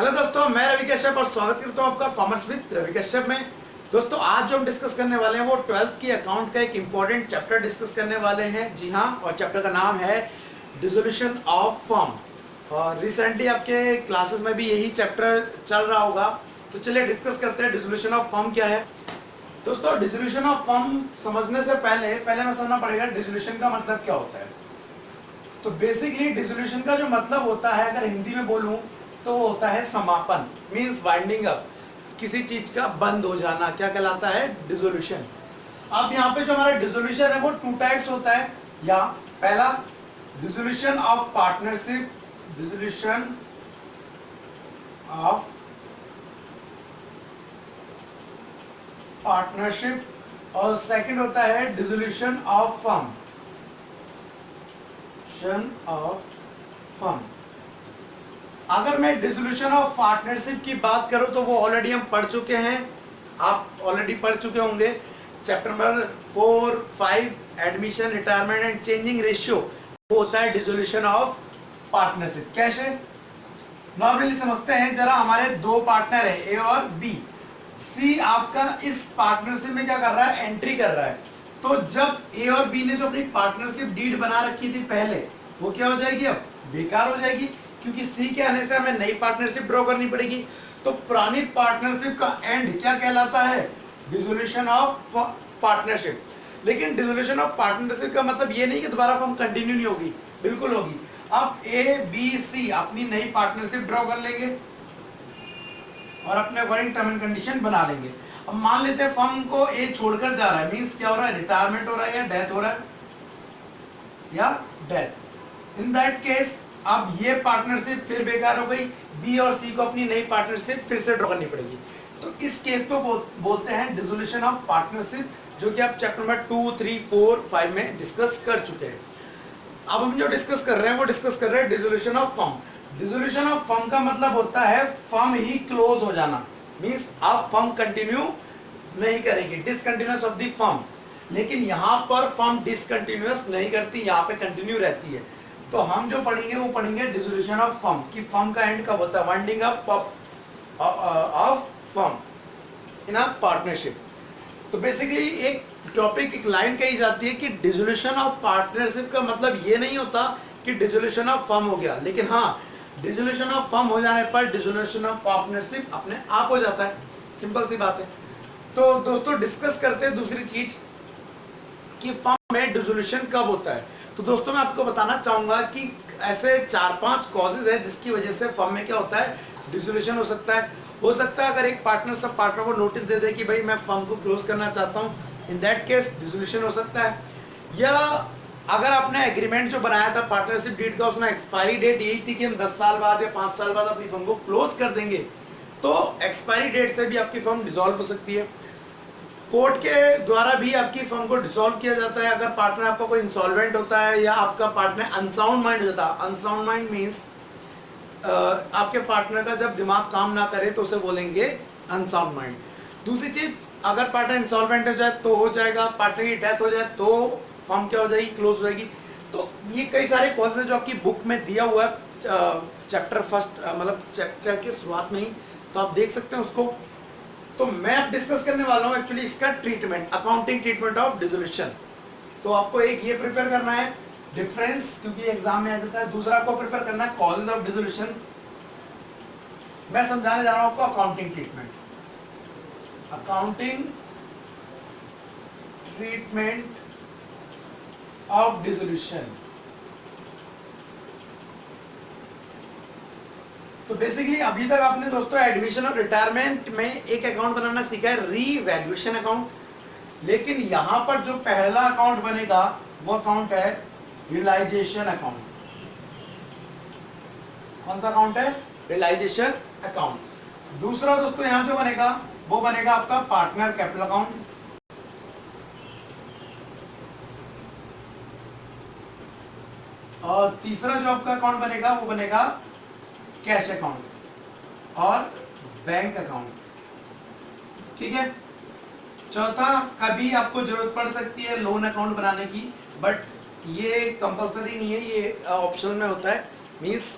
Hello दोस्तों, मैं रवि कश्यप और स्वागत करता हूं आपका कॉमर्स विद रवि कश्यप में। दोस्तों, आज जो हम डिस्कस करने वाले हैं वो 12th की अकाउंट का एक इंपॉर्टेंट चैप्टर डिस्कस करने वाले हैं। जी हाँ, और चैप्टर का नाम है डिसोल्यूशन ऑफ फर्म। और रिसेंटली आपके क्लासेस में भी यही चैप्टर चल रहा होगा, तो चलिए डिस्कस करते हैं डिसोल्यूशन ऑफ फर्म क्या है। दोस्तों, डिसोल्यूशन ऑफ फर्म समझने से पहले हमें समझना पड़ेगा डिसोल्यूशन का मतलब क्या होता है। तो बेसिकली डिसोल्यूशन का जो मतलब होता है, अगर हिंदी में बोलूं तो वो होता है समापन, मींस वाइंडिंग अप, किसी चीज का बंद हो जाना, क्या कहलाता है, डिसोल्यूशन। अब यहाँ पे जो हमारा डिसोल्यूशन है वो टू टाइप्स होता है। या पहला dissolution of partnership, dissolution of partnership, और सेकंड होता है dissolution of firm, of firm. अगर मैं डिसोल्यूशन ऑफ पार्टनरशिप की बात करूं तो वो ऑलरेडी हम पढ़ चुके हैं, आप ऑलरेडी पढ़ चुके होंगे। Chapter number 4, 5 admission, retirement and changing ratio, वो होता है डिसोल्यूशन ऑफ पार्टनरशिप। कैसे नॉर्मली समझते हैं जरा, हमारे दो पार्टनर है ए और बी। सी आपका इस पार्टनरशिप में क्या कर रहा है, एंट्री कर रहा है। तो जब ए और बी ने जो अपनी पार्टनरशिप डीड बना रखी थी पहले, वो क्या हो जाएगी, अब बेकार हो जाएगी, क्योंकि सी के आने से हमें नई पार्टनरशिप ड्रॉ करनी पड़ेगी। तो पुरानी पार्टनरशिप का एंड क्या कहलाता है, डिसोल्यूशन ऑफ पार्टनरशिप। लेकिन डिसोल्यूशन ऑफ पार्टनरशिप का मतलब ये नहीं कि दोबारा फर्म कंटिन्यू नहीं होगी, बिल्कुल होगी। अब ए बी सी अपनी नई पार्टनरशिप ड्रॉ कर लेंगे और अपने अकॉर्डिंग टर्म एंड कंडीशन बना लेंगे। अब मान लेते हैं फर्म को ए छोड़कर जा रहा है, मींस क्या हो रहा है, रिटायरमेंट हो रहा है या डेथ हो रहा है, या डेथ। इन दैट केस अब ये पार्टनरशिप फिर बेकार हो गई, बी और सी को अपनी नई पार्टनरशिप फिर से ड्रॉ करनी पड़ेगी। तो इस केस को बोलते हैं डिसोल्यूशन ऑफ पार्टनरशिप, जो कि आप चैप्टर नंबर 2, 3, 4, 5 में डिस्कस कर चुके हैं। अब हम जो डिस्कस कर रहे हैं वो डिस्कस कर रहे हैं dissolution of firm. Dissolution of firm का मतलब होता है फर्म ही क्लोज हो जाना, मींस आप फर्म कंटिन्यू नहीं करेंगे, डिसकंटिन्यूअस ऑफ द फर्म। लेकिन यहाँ पर फर्म डिसकंटिन्यूअस नहीं करती, यहाँ पे कंटिन्यू रहती है। तो हम जो पढ़ेंगे वो पढ़ेंगे डिसोल्यूशन ऑफ फर्म, कि फर्म का एंड कब होता है, winding up of firm in a partnership. तो बेसिकली एक टॉपिक, एक लाइन कही जाती है कि डिसोल्यूशन ऑफ पार्टनरशिप का मतलब ये नहीं होता कि डिसोल्यूशन ऑफ फर्म हो गया, लेकिन हाँ, डिसोल्यूशन ऑफ फर्म हो जाने पर डिसोल्यूशन ऑफ पार्टनरशिप अपने आप हो जाता है। सिंपल सी बात है। तो दोस्तों, डिस्कस करते हैं दूसरी चीज कि फर्म में डिसोल्यूशन कब होता है। तो दोस्तों, मैं आपको बताना चाहूंगा कि ऐसे 4-5 कॉजेज है जिसकी वजह से फर्म में क्या होता है, डिसोल्यूशन हो सकता है। हो सकता है अगर एक पार्टनर सब पार्टनर को नोटिस दे दे कि भाई मैं फर्म को क्लोज करना चाहता हूँ, इन दैट केस डिसोल्यूशन हो सकता है। या अगर आपने एग्रीमेंट जो बनाया था पार्टनरशिप डीड का, उसमें एक्सपायरी डेट यही थी कि हम 10 साल बाद या 5 साल बाद अपनी फर्म को क्लोज कर देंगे, तो एक्सपायरी डेट से भी आपकी फर्म डिसॉल्व हो सकती है। कोर्ट के द्वारा भी आपकी फर्म को डिसॉल्व किया जाता है अगर पार्टनर आपका कोई इंसॉल्वेंट होता है या आपका पार्टनर अनसाउंड माइंड होता है। अनसाउंड माइंड मींस आपके पार्टनर का जब दिमाग काम ना करे तो उसे बोलेंगे अनसाउंड माइंड। दूसरी चीज, अगर पार्टनर इंसॉल्वेंट हो जाए तो हो जाएगा, पार्टनर की डेथ हो जाए तो फर्म क्या हो जाएगी, क्लोज हो जाएगी। तो ये कई सारे कॉजेज है जो आपकी बुक में दिया हुआ है, चैप्टर फर्स्ट, मतलब चैप्टर के शुरुआत में ही, तो आप देख सकते हैं उसको। तो मैं अब डिस्कस करने वाला हूं एक्चुअली इसका treatment, accounting treatment of dissolution. तो आपको एक ये प्रिपेयर करना है डिफरेंस, क्योंकि एग्जाम में आ जाता है। दूसरा आपको प्रिपेयर करना है कॉजेज ऑफ डिसोल्यूशन। मैं समझाने जा रहा हूं आपको accounting treatment, accounting treatment of dissolution. तो बेसिकली अभी तक आपने दोस्तों एडमिशन और रिटायरमेंट में एक अकाउंट बनाना सीखा है, रीवैल्यूएशन अकाउंट। लेकिन यहां पर जो पहला अकाउंट बनेगा वो अकाउंट है रियलाइजेशन अकाउंट। कौन सा अकाउंट है, रियलाइजेशन अकाउंट। दूसरा दोस्तों यहां जो बनेगा वो बनेगा आपका पार्टनर कैपिटल अकाउंट। और तीसरा जो आपका अकाउंट बनेगा वो बनेगा कैश अकाउंट और बैंक अकाउंट, ठीक है। चौथा, कभी आपको जरूरत पड़ सकती है लोन अकाउंट बनाने की, बट ये कंपलसरी नहीं है, ये ऑप्शनल में होता है। मींस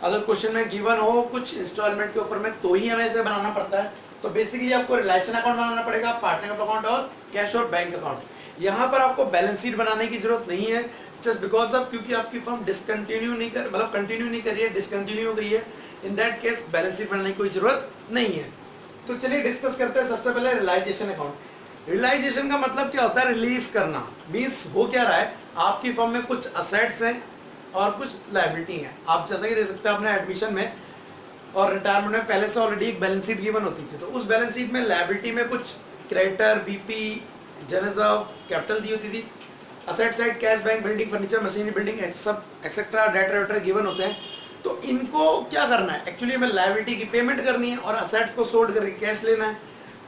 अगर क्वेश्चन में गिवन हो कुछ इंस्टॉलमेंट के ऊपर में तो ही हमें इसे बनाना पड़ता है। तो बेसिकली आपको रिलेशन अकाउंट बनाना पड़ेगा, पार्टनर अकाउंट और कैश और बैंक अकाउंट। यहाँ पर आपको बैलेंस शीट बनाने की जरूरत नहीं है, जस्ट बिकॉज ऑफ क्योंकि आपकी फर्म डिसकंटिन्यू नहीं कर मतलब कंटिन्यू नहीं कर रही है, डिसकंटिन्यू हो गई है, in that case balance sheet बनाने की कोई जरूरत नहीं है। तो चलिए डिस्कस करते हैं सबसे पहले रियलाइजेशन अकाउंट। रियलाइजेशन का मतलब क्या होता है? रिलीज करना। मीन्स हो क्या रहा है, आपकी फर्म में कुछ असेट्स हैं और कुछ लायबिलिटी है। आप जैसा कि देख सकते हैं अपने एडमिशन में और रिटायरमेंट में पहले से ऑलरेडी एक बैलेंस शीट गिवन होती थी, तो उस बैलेंस शीट में लायबिलिटी में कुछ क्रेडिटर, बीपी, जनरल, कैपिटल दी होती थी। Asset side cash, bank, building, furniture, machinery, building etcetera debtor waiter given होते हैं। तो इनको क्या करना है, एक्चुअली हमें लायबिलिटी की पेमेंट करनी है और असेट्स को सोल्ड करके कैश लेना है।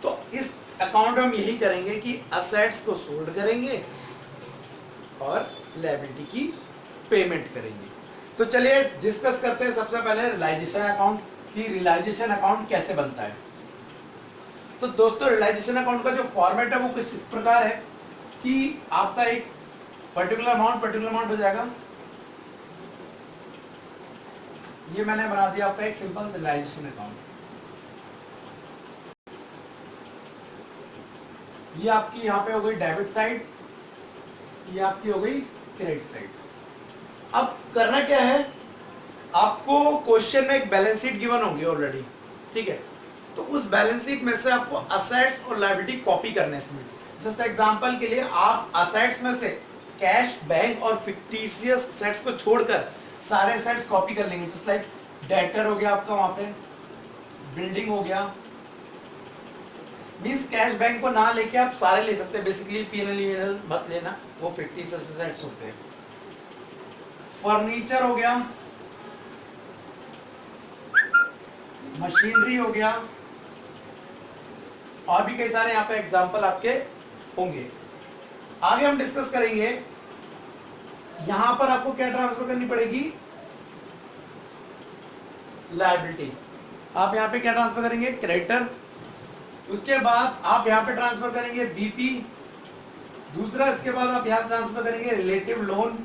तो इस अकाउंट में हम यही करेंगे कि असेट्स को सोल्ड करेंगे और लायबिलिटी की पेमेंट करेंगे। तो चलिए डिस्कस करते हैं सबसे पहले रियलाइजेशन अकाउंट कि रियलाइजेशन अकाउंट कैसे बनता है। तो दोस्तों रियलाइजेशन अकाउंट का जो फॉर्मेट है वो कुछ इस प्रकार है कि आपका एक पर्टिकुलर अमाउंट हो जाएगा। ये मैंने बना दिया आपका एक सिंपल रियलाइजेशन अकाउंट। ये आपकी यहाँ पे हो गई डेबिट साइड, ये आपकी हो गई क्रेडिट साइड। अब करना क्या है, आपको क्वेश्चन में एक बैलेंस शीट गिवन होगी ऑलरेडी, ठीक है। तो उस बैलेंस शीट में से आपको असेट्स और लायबिलिटी कॉपी करने हैं इसमें। जस्ट एग्जांपल के लिए आप असेट्स में से कैश, बैंक और फिक्टिशियस असेट्स को छोड़कर सारे असेट्स कॉपी कर लेंगे। जस्ट लाइक डेटर हो गया आपका, वहां पे बिल्डिंग हो गया। मींस कैश बैंक को ना लेके आप सारे ले सकते हैं। बेसिकली पीएनएल मत लेना, वो फिक्टिशियस असेट्स होते हैं। फर्नीचर हो गया, मशीनरी हो गया, और भी कई सारे यहाँ पे एग्जांपल आपके होंगे। आगे हम डिस्कस करेंगे यहां पर आपको क्या ट्रांसफर करनी पड़ेगी, लायबिलिटी। आप यहां पे क्या ट्रांसफर करेंगे, क्रेडिटर। उसके बाद आप यहां पे ट्रांसफर करेंगे बीपी। दूसरा इसके बाद आप यहां ट्रांसफर करेंगे रिलेटिव लोन,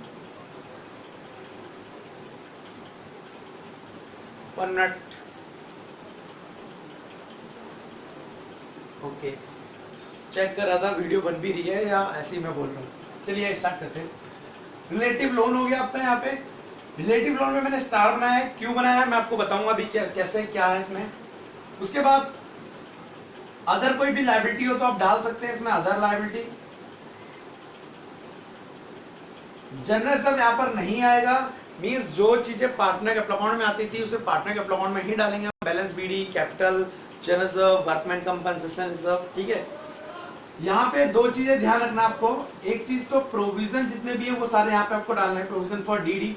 नट। ओके, चेक कर रहा था वीडियो बन भी रही है या ऐसे ही मैं बोल रहा हूँ। चलिए स्टार्ट करते हैं। रिलेटिव लोन हो गया आपका। यहाँ पे रिलेटिव लोन में मैंने स्टार बनाया है, क्यों बनाया है मैं आपको बताऊंगा अभी कैसे क्या है इसमें। उसके बाद अदर कोई भी लायबिलिटी हो तो आप डाल सकते हैं इसमें, अदर लायबिलिटी। जर्नलिज्म यहाँ पर नहीं आएगा। मींस जो चीजें पार्टनर कैपिटल अकाउंट में आती थी उसे पार्टनर कैपिटल अकाउंट में ही डालेंगे। Balance BD, capital, general reserve, workman compensation reserve, ठीक है। यहाँ पे दो चीजें ध्यान रखना आपको। एक चीज तो प्रोविजन जितने भी है वो सारे यहाँ पे आपको डालना है। Provision for DD,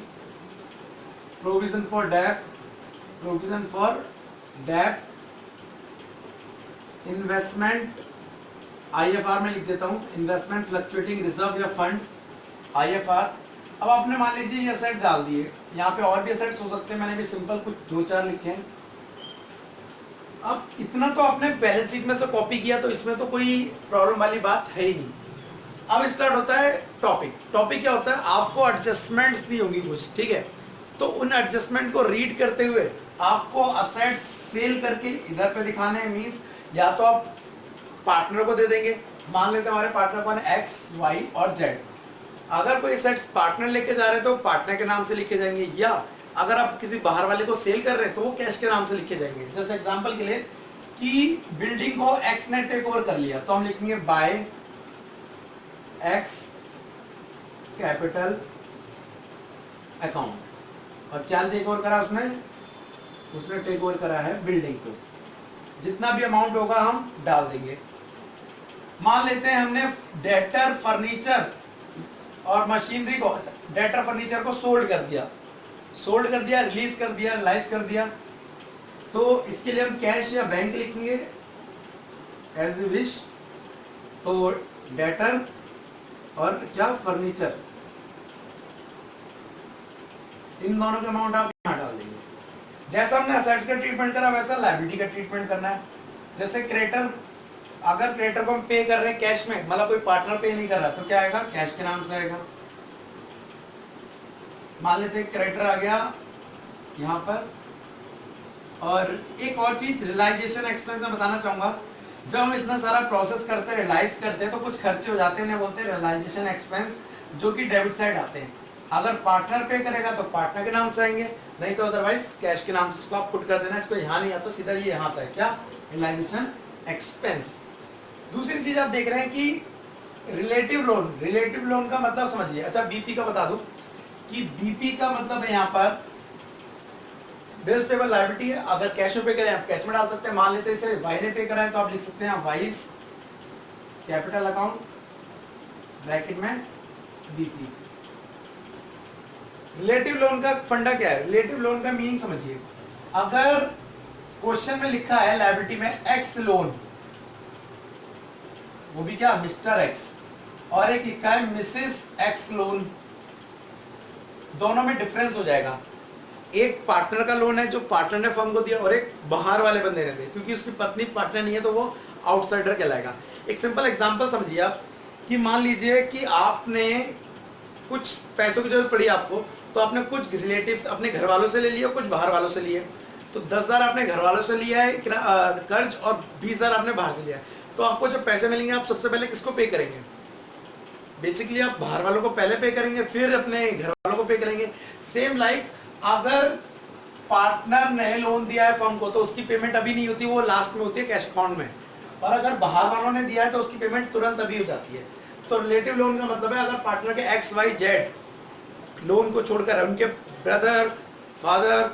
provision for dep, provision for dep, investment, IFR में लिख देता हूँ, इन्वेस्टमेंट फ्लक्चुएटिंग रिजर्व या फंड, आईएफआर। अब आपने मान लीजिए ये असेट डाल दिए, यहाँ पे और भी असेट्स हो सकते हैं, मैंने भी सिंपल कुछ 2-4 लिखे हैं। अब इतना तो आपने बैलेंस शीट में से कॉपी किया तो इसमें तो कोई प्रॉब्लम वाली बात है ही नहीं। अब स्टार्ट होता है टॉपिक। टॉपिक क्या होता है, आपको एडजस्टमेंट्स दी होंगी कुछ, ठीक है। तो उन एडजस्टमेंट को रीड करते हुए आपको असेट्स सेल करके इधर पे दिखाने हैं। मींस या तो आप पार्टनर को दे देंगे, मान लेते हैं हमारे पार्टनर कौन है, एक्स, वाई और जेड। अगर कोई असेट्स पार्टनर लेके जा रहे हैं तो पार्टनर के नाम से लिखे जाएंगे, या अगर आप किसी बाहर वाले को सेल कर रहे हैं तो वो कैश के नाम से लिखे जाएंगे। जस्ट एग्जांपल के लिए कि बिल्डिंग को एक्स ने टेक ओवर कर लिया तो हम लिखेंगे बाय एक्स कैपिटल अकाउंट। और क्या टेक ओवर करा उसने टेक ओवर करा है बिल्डिंग को। जितना भी अमाउंट होगा हम डाल देंगे। मान लेते हैं हमने डेटर, फर्नीचर और मशीनरी को, डेटर फर्नीचर को सोल्ड कर दिया, रिलीज कर दिया, रिलाइज कर दिया। तो इसके लिए हम कैश या बैंक लिखेंगे एज यू विश। तो डेटर और क्या, फर्नीचर, इन दोनों के अमाउंट आप यहाँ डाल देंगे। जैसा हमने असेट्स का ट्रीटमेंट करा वैसा लायबिलिटी का ट्रीटमेंट करना है। जैसे क्रेडिटर, अगर क्रेडिटर को हम पे कर रहे हैं कैश में, मतलब कोई पार्टनर पे नहीं कर रहा, तो क्या आएगा, कैश के नाम से आएगा। मान लेते हैं क्रेडिटर आ गया यहाँ पर। और एक और चीज रियलाइजेशन एक्सपेंस में बताना चाहूंगा, जब हम इतना सारा प्रोसेस करते हैं, रियलाइज करते हैं, तो कुछ खर्चे हो जाते हैं, इन्हें बोलते हैं रियलाइजेशन एक्सपेंस, जो कि डेबिट साइड आते हैं। अगर पार्टनर पे करेगा तो पार्टनर के नाम से आएंगे, नहीं तो अदरवाइज कैश के नाम से इसको आप पुट कर देना। इसको यहाँ नहीं आता, सीधा ये यहाँ आता है, क्या, रियलाइजेशन एक्सपेंस। दूसरी चीज आप देख रहे हैं कि रिलेटिव लोन, रिलेटिव लोन का मतलब समझिए। अच्छा, बीपी का बता दूं कि बीपी का मतलब है यहाँ पर बिल्स पेबल लायबिलिटी है। अगर कैश में पे करें आप कैश में डाल सकते हैं। मान लेते हैं इसे वाई ने पे करा है तो आप लिख सकते हैं वाइज कैपिटल अकाउंट ब्रैकेट में बीपी। रिलेटिव लोन का फंडा क्या है? रिलेटिव लोन का मीनिंग समझिए। अगर क्वेश्चन में लिखा है लायबिलिटी में एक्स लोन, वो भी क्या, मिस्टर एक्स, और एक लिखा है मिसेस एक्स लोन, दोनों में डिफरेंस हो जाएगा। एक पार्टनर का लोन है जो पार्टनर ने फर्म को दिया, और एक बाहर वाले बंदे ने दिया, क्योंकि उसकी पत्नी पार्टनर नहीं है तो वो आउटसाइडर कहलाएगा। एक सिंपल एग्जांपल समझिए आप, कि मान लीजिए कि आपने कुछ पैसों की जरूरत पड़ी आपको, तो आपने कुछ रिलेटिव्स अपने घर वालों से ले लिए, कुछ बाहर वालों से लिए। तो 10,000 आपने घर वालों से लिया है कर्ज, और 20,000 आपने बाहर से लिया है। तो आपको जब पैसे मिलेंगे आप सबसे पहले किसको पे करेंगे? बेसिकली आप बाहर वालों को पहले पे करेंगे, फिर अपने घर वालों को पे करेंगे। सेम लाइक अगर पार्टनर ने लोन दिया है फर्म को तो उसकी पेमेंट अभी नहीं होती, वो लास्ट में होती है कैश अकाउंट में। और अगर बाहर वालों ने दिया है तो उसकी पेमेंट तुरंत अभी हो जाती है। तो रिलेटिव लोन का मतलब है अगर पार्टनर के एक्स वाई जेड लोन को छोड़कर उनके ब्रदर, फादर,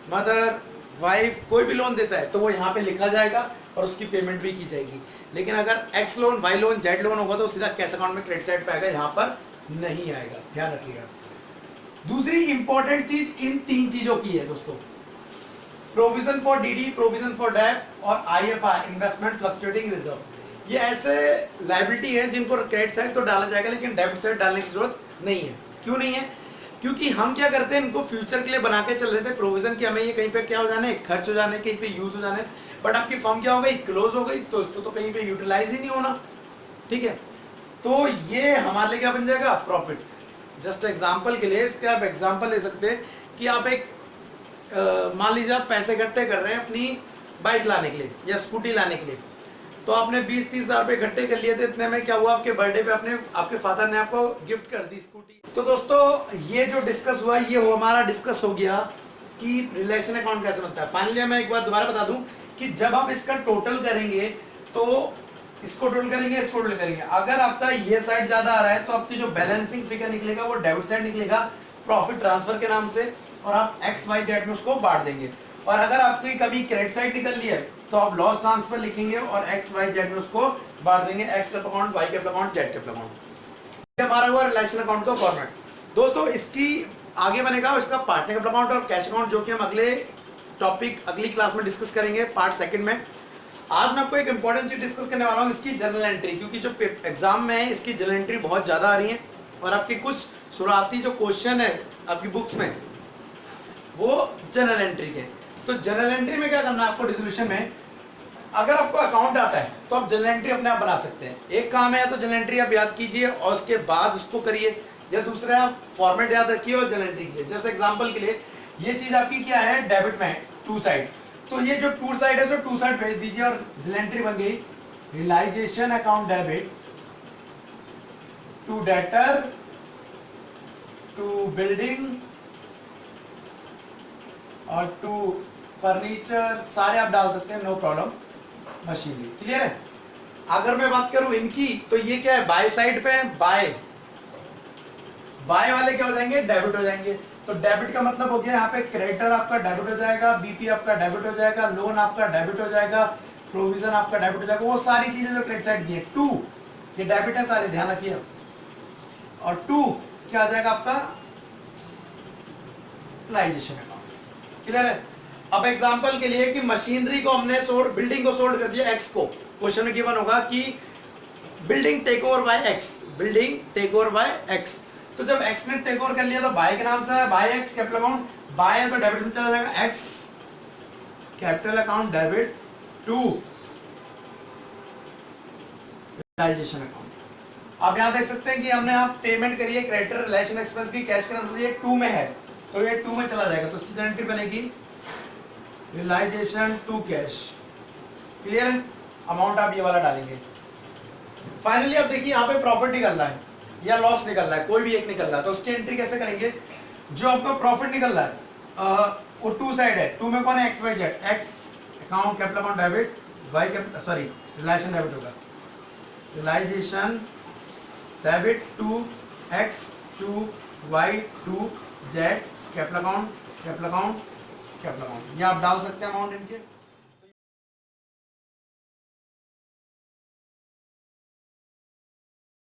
मदर, वाइफ कोई भी लोन देता है तो वो यहाँ पे लिखा जाएगा और उसकी पेमेंट भी की जाएगी। लेकिन अगर X loan, Y loan, Z loan होगा तो सीधा कैश अकाउंट में क्रेडिट साइड पे आएगा, यहाँ पर नहीं आएगा, ध्यान रखिएगा। दूसरी इंपॉर्टेंट चीज इन तीन चीजों की है दोस्तों, provision for DD, provision for debt और आईएफआर, इन्वेस्टमेंट फ्लक्चुएटिंग रिजर्व। ये ऐसे लायबिलिटी है जिनको क्रेडिट साइड तो डाला जाएगा लेकिन डेबिट साइड डालने की जरूरत नहीं है। क्यों नहीं है? क्योंकि हम क्या करते हैं, इनको फ्यूचर के लिए बना के चल रहे थे। प्रोविजन की हमें ये कहीं पे क्या हो जाने, खर्च हो जाने, कहीं पे यूज हो जाने, बट आपकी फर्म क्या हो गई, क्लोज हो गई, तो इसको तो कहीं पे यूटिलाइज ही नहीं होना। ठीक है, तो ये हमारे लिए क्या बन जाएगा, प्रॉफिट। जस्ट एग्जाम्पल के लिए इसके आप एग्जाम्पल ले सकते हैं कि आप एक मान लीजिए आप पैसे इकट्ठे कर रहे हैं अपनी बाइक लाने के लिए या स्कूटी लाने के लिए, तो आपने 20-30 हज़ार रुपये इकट्ठे कर लिए थे। इतने में क्या हुआ, आपके बर्थडे पे आपके फादर ने आपको गिफ्ट कर दी स्कूटी। तो दोस्तों ये जो डिस्कस हुआ ये हमारा डिस्कस हो गया कि रिलेशन अकाउंट कैसे बनता है। फाइनली मैं एक बात दोबारा बता दूं कि जब आप इसका टोटल करेंगे तो इसको टोटल करेंगे, इसको टोटल करेंगे, अगर आपका ये साइड ज्यादा आ रहा है तो आपकी जो बैलेंसिंग फिगर निकलेगा वो डेबिट साइड निकलेगा प्रॉफिट ट्रांसफर के नाम से, और आप एक्स वाई जेड में उसको बांट देंगे। और अगर आपकी कभी क्रेडिट साइड निकल ली है तो आप लॉस ट्रांसफर लिखेंगे और एक्स वाई जेड में उसको बांट देंगे, X capital account, Y capital account, Z capital account. हमारा हुआ रिलेशन अकाउंट का फॉर्मेट। दोस्तों इसकी आगे बनेगा इसका पार्टनर कैपिटल अकाउंट और कैश अकाउंट, जो कि हम अगले टॉपिक अगली क्लास में डिस्कस करेंगे पार्ट सेकंड में। आज मैं आपको एक इंपॉर्टेंट चीज डिस्कस करने वाला हूं, इसकी जर्नल एंट्री, क्योंकि जो एग्जाम में है इसकी जर्नल एंट्री बहुत ज्यादा आ रही है और आपके कुछ शुरुआती जो क्वेश्चन है आपकी बुक्स में वो जनरल एंट्री के। तो जनरल एंट्री में क्या करना है आपको, डिसोल्यूशन में अगर आपको अकाउंट आता है तो आप जनरल एंट्री अपने आप बना सकते हैं। एक काम है तो जनरल एंट्री आप याद कीजिए और उसके बाद उसको करिए, या दूसरा आप फॉर्मेट याद रखिए और जनरल एंट्री कीजिए। जैसे एग्जांपल के लिए ये चीज आपकी क्या है, डेबिट में टू साइड, तो ये जो टू साइड है तो टू साइड भेज दीजिए और जनरल एंट्री बन गई realisation account debit to debtor to building और टू फर्नीचर, सारे आप डाल सकते हैं, नो प्रॉब्लम, मशीनरी। क्लियर है? अगर मैं बात करूं इनकी तो ये क्या है, बाय साइड पे है, बाय वाले क्या हो जाएंगे, डेबिट हो जाएंगे। तो डेबिट का मतलब हो गया यहाँ पे क्रेडिटर आपका डेबिट हो जाएगा, बीपी आपका डेबिट हो जाएगा, लोन आपका डेबिट हो जाएगा, प्रोविजन आपका डेबिट हो जाएगा, वो सारी चीजें जो क्रेडिट साइड की है। टू ये डेबिट है सारे, ध्यान रखिए। और टू क्या आ जाएगा आपका, लाइजेशन अकाउंट। क्लियर है? अब एग्जांपल के लिए कि मशीनरी को हमने सोल्ड, बिल्डिंग को सोल्ड कर दिया एक्स को, क्वेश्चन में गिवन होगा कि building take over by X, building take over by X. तो जब एक्स ने टेक ओवर कर लिया तो बाय के नाम से है, by X capital account, by है तो डेबिट में चला जाएगा, X capital account debit to realisation account. आप यहां देख सकते हैं कि हमने यहाँ पेमेंट करी है क्रेडिटर रिलेशन एक्सपेंस की, कैश के नाम से ये टू में है, तो ये 2 में चला जाएगा, तो इसकी जो एंट्री बनेगी रियलाइजेशन टू कैश। क्लियर है? अमाउंट आप ये वाला डालेंगे। फाइनली अब देखिए यहाँ पे प्रॉफिट निकल रहा है या लॉस निकल रहा है, कोई भी एक निकल रहा है, तो उसकी एंट्री कैसे करेंगे? जो आपका प्रॉफिट निकल रहा है वो 2 साइड है, 2 में कौन है? X Y Z. X account capital account debit, Y capital sorry realisation debit होगा, realisation debit to X to Y to Z capital account capital account capital account. ये आप डाल सकते हैं अमाउंट इनके।